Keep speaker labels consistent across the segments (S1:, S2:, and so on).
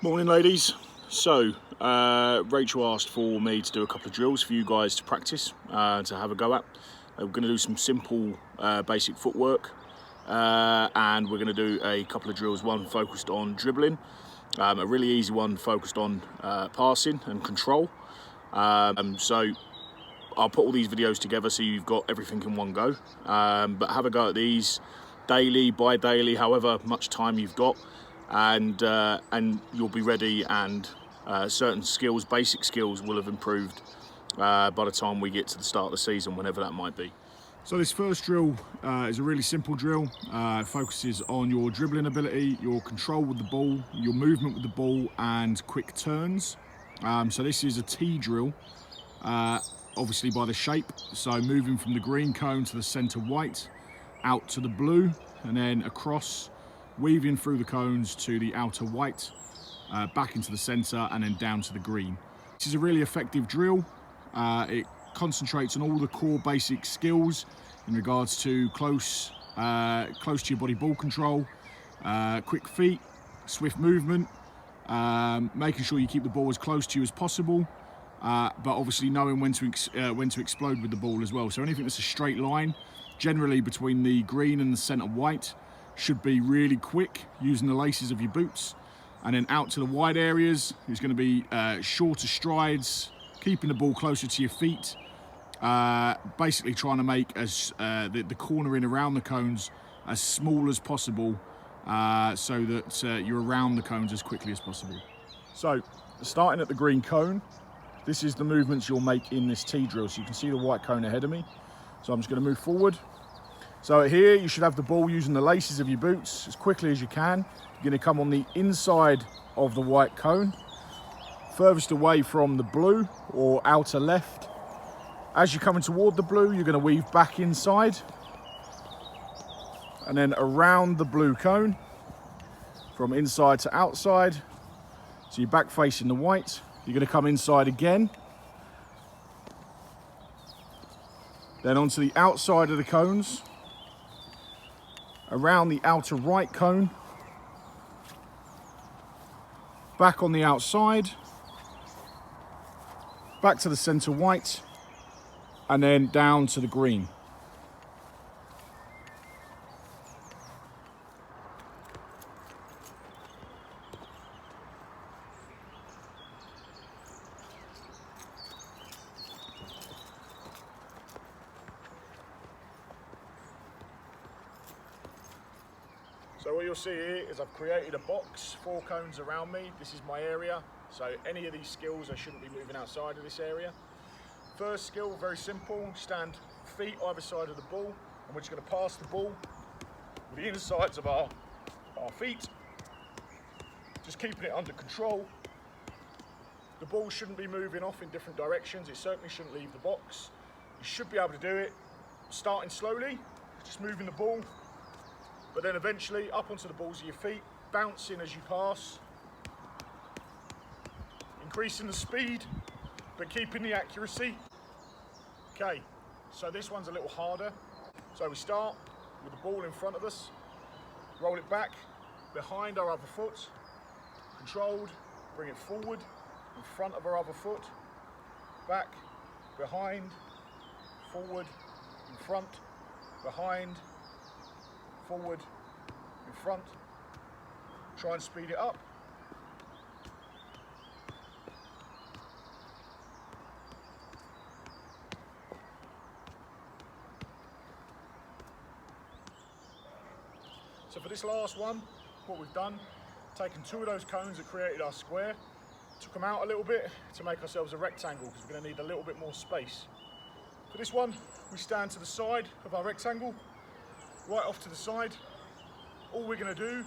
S1: Morning ladies. So Rachel asked for me to do a couple of drills for you guys to practice, to have a go at. We're going to do some simple basic footwork, and we're going to do a couple of drills, one focused on dribbling, a really easy one focused on passing and control. So I'll put all these videos together so you've got everything in one go, but have a go at these daily, bi-daily, however much time you've got, and you'll be ready, and certain skills, basic skills, will have improved by the time we get to the start of the season, whenever that might be. So this first drill is a really simple drill. It focuses on your dribbling ability, your control with the ball, your movement with the ball, and quick turns. So this is a T drill, obviously by the shape. So moving from the green cone to the center white, out to the blue, and then across, weaving through the cones to the outer white, back into the center, and then down to the green. This is a really effective drill. It concentrates on all the core basic skills in regards to close to your body ball control, quick feet, swift movement, making sure you keep the ball as close to you as possible, but obviously knowing when to explode with the ball as well. So anything that's a straight line, generally between the green and the center white, should be really quick, using the laces of your boots. And then out to the wide areas is going to be shorter strides, keeping the ball closer to your feet, basically trying to make the cornering around the cones as small as possible, so that you're around the cones as quickly as possible. So starting at the green cone, this is the movements you'll make in this T drill. So you can see the white cone ahead of me. So I'm just going to move forward. So here you should have the ball using the laces of your boots as quickly as you can. You're going to come on the inside of the white cone, furthest away from the blue or outer left. As you're coming toward the blue, you're going to weave back inside and then around the blue cone from inside to outside. So you're back facing the white. You're going to come inside again, then onto the outside of the cones, around the outer right cone, back on the outside, back to the center white, and then down to the green. So what you'll see here is I've created a box, 4 cones around me. This is my area. So any of these skills, I shouldn't be moving outside of this area. First skill, very simple. Stand feet either side of the ball, and we're just going to pass the ball with the insides of our feet, just keeping it under control. The ball shouldn't be moving off in different directions. It certainly shouldn't leave the box. You should be able to do it starting slowly, just moving the ball, but then eventually up onto the balls of your feet, bouncing as you pass, increasing the speed, but keeping the accuracy. Okay, so this one's a little harder. So we start with the ball in front of us, roll it back behind our other foot, controlled, bring it forward in front of our other foot, back, behind, forward, in front, behind, forward, in front. Try and speed it up. So for this last one, what we've done, taken 2 of those cones that created our square, took them out a little bit to make ourselves a rectangle, because we're going to need a little bit more space. For this one, we stand to the side of our rectangle, right off to the side. All we're going to do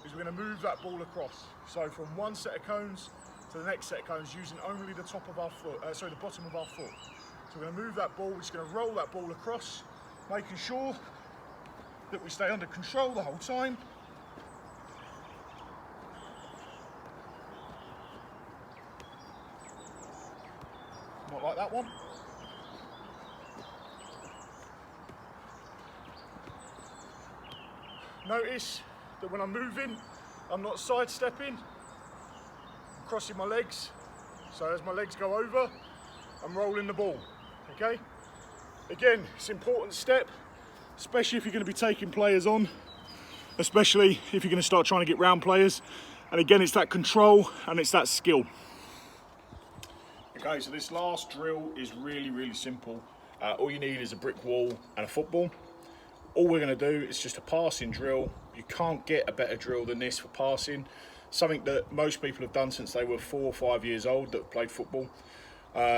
S1: is we're going to move that ball across. So from one set of cones to the next set of cones, using only the top of our foot, the bottom of our foot. So we're going to move that ball, we're just going to roll that ball across, making sure that we stay under control the whole time. Not like that one. Notice that when I'm moving, I'm not sidestepping. crossing my legs. So as my legs go over, I'm rolling the ball, okay? Again, it's an important step, especially if you're going to be taking players on, especially if you're going to start trying to get round players. And again, it's that control and it's that skill. Okay, so this last drill is really, really simple. All you need is a brick wall and a football. All we're going to do is just a passing drill. You can't get a better drill than this for passing. Something that most people have done since they were 4 or 5 years old that have played football.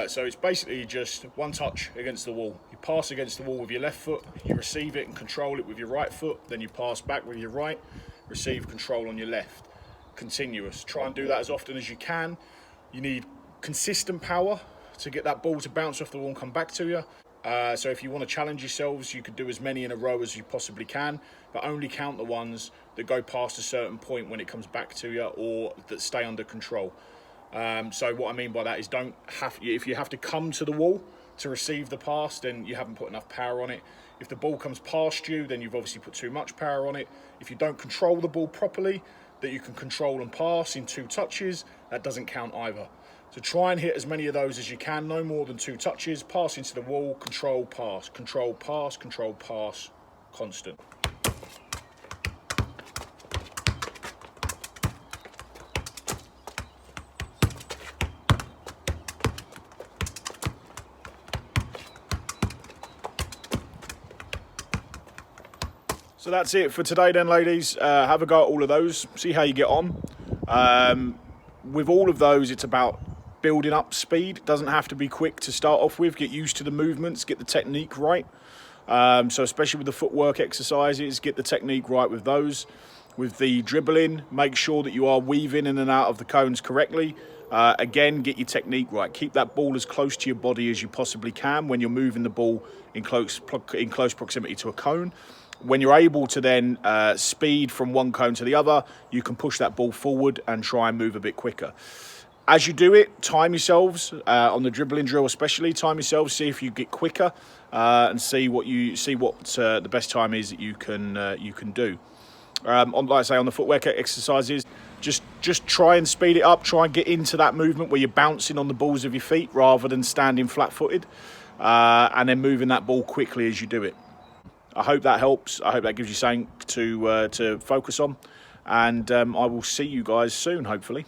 S1: So it's basically just one touch against the wall. You pass against the wall with your left foot, you receive it and control it with your right foot, then you pass back with your right, receive control on your left. Continuous. Try and do that as often as you can. You need consistent power to get that ball to bounce off the wall and come back to you. So if you want to challenge yourselves, you could do as many in a row as you possibly can, but only count the ones that go past a certain point when it comes back to you or that stay under control. So what I mean by that is if you have to come to the wall to receive the pass, then you haven't put enough power on it. If the ball comes past you, then you've obviously put too much power on it. If you don't control the ball properly, that you can control and pass in 2 touches, that doesn't count either. So try and hit as many of those as you can, no more than 2 touches, pass into the wall, control, pass, constant. So that's it for today then, ladies. Have a go at all of those, see how you get on. With all of those, it's about building up speed. It doesn't have to be quick to start off with. Get used to the movements, get the technique right. So especially with the footwork exercises, get the technique right with those. With the dribbling, make sure that you are weaving in and out of the cones correctly. Again, get your technique right. Keep that ball as close to your body as you possibly can when you're moving the ball in close proximity to a cone. When you're able to then speed from one cone to the other, you can push that ball forward and try and move a bit quicker. As you do it, time yourselves on the dribbling drill, especially time yourselves. See if you get quicker and see what the best time is that you can do. Like I say, on the footwork exercises, just try and speed it up. Try and get into that movement where you're bouncing on the balls of your feet rather than standing flat-footed, and then moving that ball quickly as you do it. I hope that helps. I hope that gives you something to focus on, and I will see you guys soon, hopefully.